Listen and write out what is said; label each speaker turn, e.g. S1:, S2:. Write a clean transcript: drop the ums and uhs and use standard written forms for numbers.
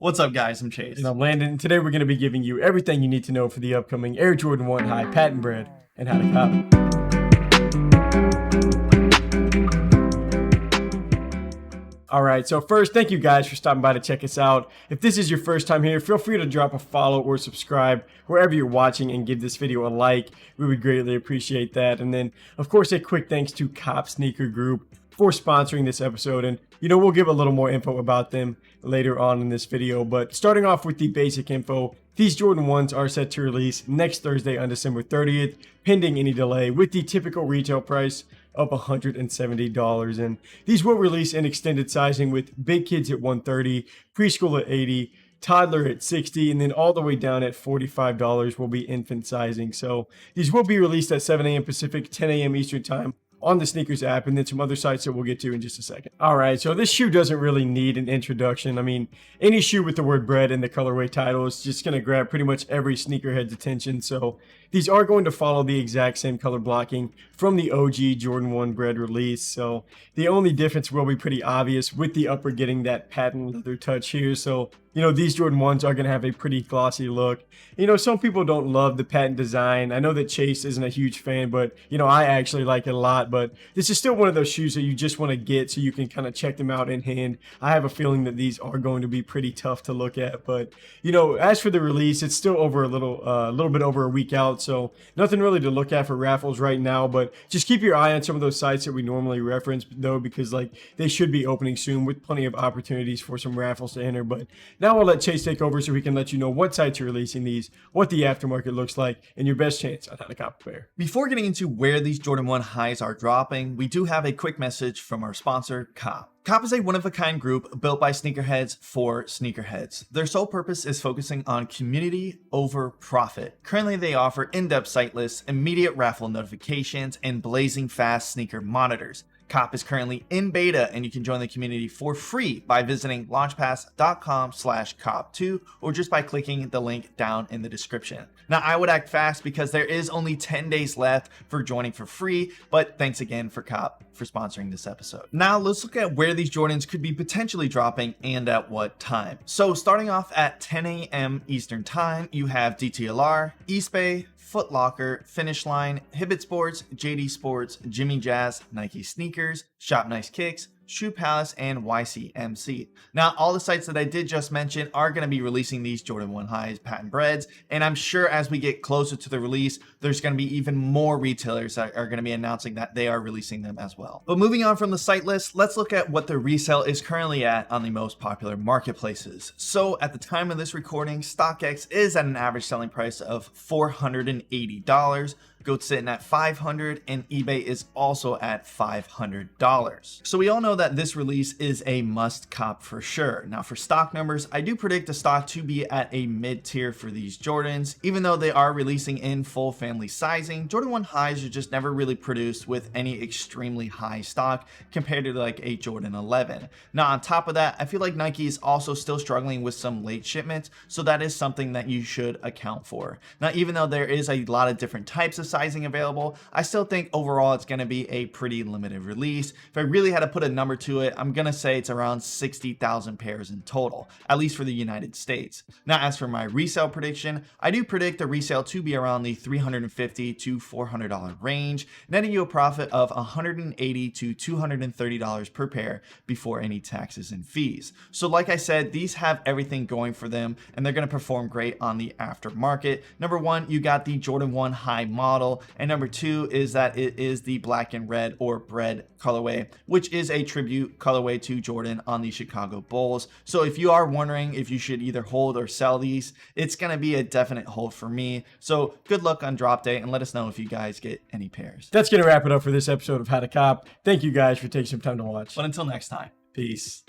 S1: What's up, guys? I'm Chase.
S2: And I'm Landon, and today we're going to be giving you everything you need to know for the upcoming Air Jordan 1 High Patent Bred and how to cop. Alright, so first, thank you guys for stopping by to check us out. If this is your first time here, feel free to drop a follow or subscribe wherever you're watching and give this video a like. We would greatly appreciate that. And then, of course, a quick thanks to Cop Sneaker Group for sponsoring this episode, and we'll give a little more info about them later on in this video. But starting off with the basic info, these Jordan 1s are set to release next Thursday on December 30th, pending any delay, with the typical retail price of $170. And these will release in extended sizing with big kids at $130, preschool at $80, toddler at $60, and then all the way down at $45 will be infant sizing. So these will be released at 7 a.m. Pacific, 10 a.m. Eastern time on the Sneakers app, and then some other sites that we'll get to in just a second. All right, so this shoe doesn't really need an introduction. I mean, any shoe with the word Bred in the colorway title is just going to grab pretty much every sneakerhead's attention. So these are going to follow the exact same color blocking from the OG Jordan 1 Bred release. So the only difference will be pretty obvious with the upper getting that patent leather touch here. So these Jordan 1s are going to have a pretty glossy look. Some people don't love the patent design. I know that Chase isn't a huge fan, but, I actually like it a lot. But this is still one of those shoes that you just want to get so you can kind of check them out in hand. I have a feeling that these are going to be pretty tough to look at. But, as for the release, it's still over a little bit over a week out. So nothing really to look at for raffles right now. But just keep your eye on some of those sites that we normally reference, though, because, they should be opening soon with plenty of opportunities for some raffles to enter. But now I'll let Chase take over so he can let you know what sites are releasing these, what the aftermarket looks like, and your best chance on how to cop a pair.
S1: Before getting into where these Jordan 1 highs are dropping, we do have a quick message from our sponsor, Cop. Cop is a one-of-a-kind group built by sneakerheads for sneakerheads. Their sole purpose is focusing on community over profit. Currently, they offer in-depth site lists, immediate raffle notifications, and blazing fast sneaker monitors. Cop is currently in beta, and you can join the community for free by visiting launchpass.com/cop2 or just by clicking the link down in the description. Now, I would act fast because there is only 10 days left for joining for free, but thanks again for Cop for sponsoring this episode. Now, let's look at where these Jordans could be potentially dropping and at what time. So starting off at 10 a.m. Eastern time, you have DTLR, Eastbay, Foot Locker, Finish Line, Hibbett Sports, JD Sports, Jimmy Jazz, Nike Sneakers, Shop Nice Kicks, Shoe Palace, and YCMC. Now, all the sites that I did just mention are going to be releasing these Jordan 1 highs patent Breds, and I'm sure as we get closer to the release, there's going to be even more retailers that are going to be announcing that they are releasing them as well. But moving on from the site list, let's look at what the resale is currently at on the most popular marketplaces. So at the time of this recording, StockX is at an average selling price of $480. Goat's sitting at $500, and eBay is also at $500. So we all know that this release is a must cop for sure. Now for stock numbers, I do predict the stock to be at a mid tier for these Jordans. Even though they are releasing in full family sizing, Jordan 1 highs are just never really produced with any extremely high stock compared to like a Jordan 11. Now on top of that, I feel like Nike is also still struggling with some late shipments, so that is something that you should account for. Now even though there is a lot of different types of sizing available, I still think overall it's going to be a pretty limited release. If I really had to put a number to it, I'm going to say it's around 60,000 pairs in total, at least for the United States. Now as for my resale prediction, I do predict the resale to be around the $350 to $400 range, netting you a profit of $180 to $230 per pair before any taxes and fees. So like I said, these have everything going for them, and they're going to perform great on the aftermarket. Number one, you got the Jordan 1 high model, and number two is that it is the black and red or Bred colorway, which is a tribute colorway to Jordan on the Chicago Bulls. So if you are wondering if you should either hold or sell these, it's going to be a definite hold for me. So good luck on drop day, and let us know if you guys get any pairs.
S2: That's going to wrap it up for this episode of How to Cop. Thank you guys for taking some time to watch.
S1: But until next time,
S2: peace.